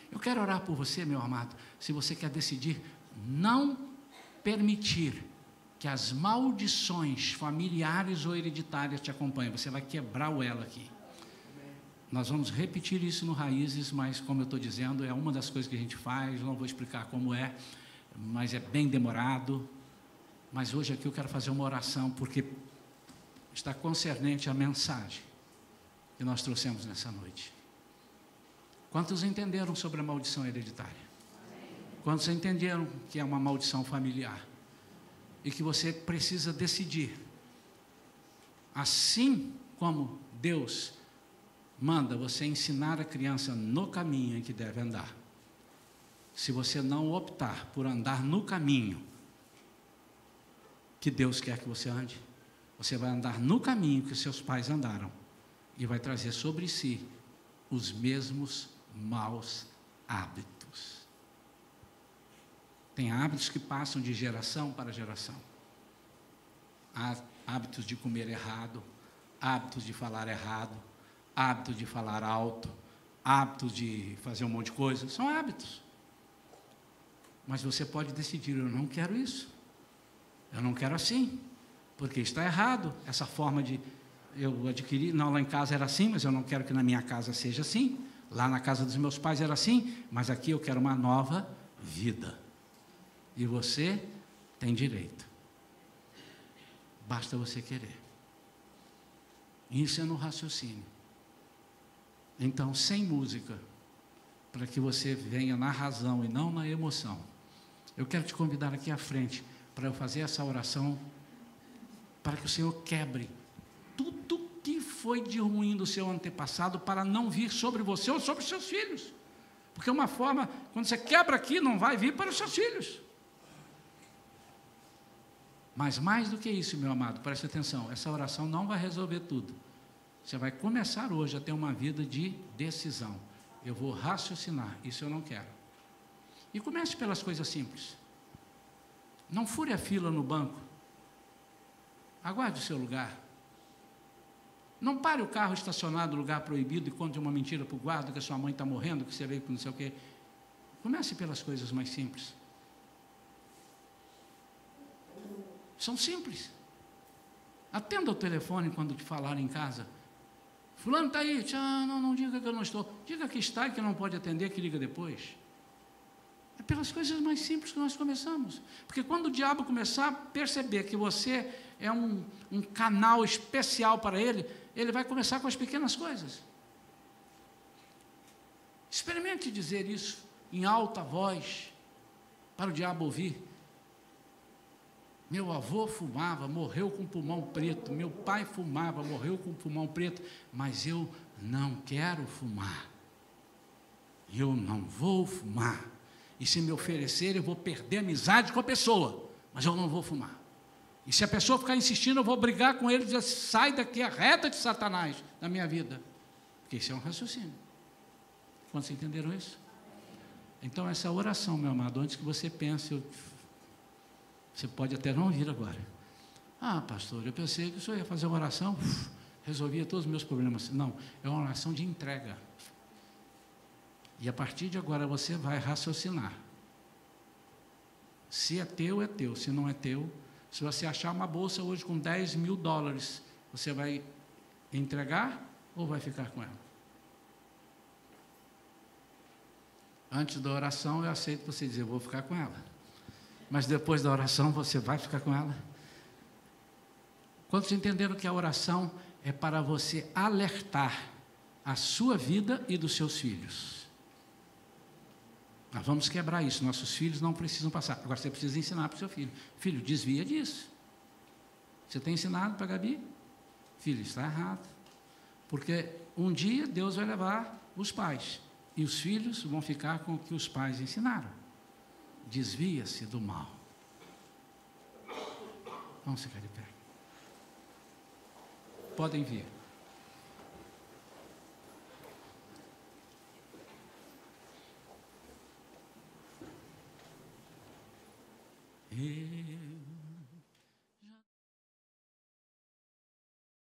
Eu quero orar por você, meu amado, se você quer decidir não permitir que as maldições familiares ou hereditárias te acompanhem. Você vai quebrar o elo aqui. Nós vamos repetir isso no Raízes, mas, como eu estou dizendo, é uma das coisas que a gente faz, não vou explicar como é, mas é bem demorado. Mas hoje aqui eu quero fazer uma oração, porque está concernente a mensagem que nós trouxemos nessa noite. Quantos entenderam sobre a maldição hereditária? Quantos entenderam que é uma maldição familiar? E que você precisa decidir, assim como Deus manda você ensinar a criança no caminho em que deve andar. Se você não optar por andar no caminho que Deus quer que você ande, você vai andar no caminho que seus pais andaram e vai trazer sobre si os mesmos maus hábitos. Tem hábitos que passam de geração para geração. Há hábitos de comer errado, hábitos de falar errado, hábitos de falar alto, hábitos de fazer um monte de coisa. São hábitos. Mas você pode decidir: eu não quero isso. Eu não quero assim, porque está errado essa forma de eu adquirir. Não, lá em casa era assim, mas eu não quero que na minha casa seja assim. Lá na casa dos meus pais era assim, mas aqui eu quero uma nova vida. E você tem direito. Basta você querer. Isso é no raciocínio. Então, sem música, para que você venha na razão e não na emoção, eu quero te convidar aqui à frente para eu fazer essa oração, para que o Senhor quebre tudo que foi de ruim do seu antepassado, para não vir sobre você ou sobre os seus filhos. Porque uma forma, quando você quebra aqui, não vai vir para os seus filhos. Mas mais do que isso, meu amado, preste atenção, essa oração não vai resolver tudo. Você vai começar hoje a ter uma vida de decisão. Eu vou raciocinar, isso eu não quero. E comece pelas coisas simples. Não fure a fila no banco. Aguarde o seu lugar. Não pare o carro estacionado no lugar proibido e conte uma mentira para o guarda que a sua mãe está morrendo, que você veio com não sei o quê. Comece pelas coisas mais simples. São simples. Atenda o telefone quando te falar em casa. Fulano está aí. Não diga que eu não estou. Diga que está e que não pode atender, que liga depois. É pelas coisas mais simples que nós começamos. Porque quando o diabo começar a perceber que você é um canal especial para ele, ele vai começar com as pequenas coisas. Experimente dizer isso em alta voz, para o diabo ouvir. Meu avô fumava, morreu com pulmão preto. Meu pai fumava, morreu com pulmão preto. Mas eu não quero fumar. Eu não vou fumar. E se me oferecer, eu vou perder a amizade com a pessoa. Mas eu não vou fumar. E se a pessoa ficar insistindo, eu vou brigar com ele e dizer: sai daqui, a reta de Satanás da minha vida. Porque isso é um raciocínio. Quantos entenderam isso? Então, essa oração, meu amado, antes que você pense, você pode até não ouvir agora. Ah, pastor, eu pensei que o senhor ia fazer uma oração, resolvia todos os meus problemas. Não, é uma oração de entrega. E a partir de agora você vai raciocinar. Se é teu, é teu. Se não é teu, se você achar uma bolsa hoje com $10.000, você vai entregar ou vai ficar com ela? Antes da oração, eu aceito você dizer: eu vou ficar com ela. Mas depois da oração, você vai ficar com ela? Quantos entenderam que a oração é para você alertar a sua vida e dos seus filhos? Nós vamos quebrar isso. Nossos filhos não precisam passar. Agora você precisa ensinar para o seu filho. Filho, desvia disso. Você tem ensinado para a Gabi? Filho, está errado. Porque um dia Deus vai levar os pais. E os filhos vão ficar com o que os pais ensinaram. Desvia-se do mal. Vamos ficar de pé. Podem vir.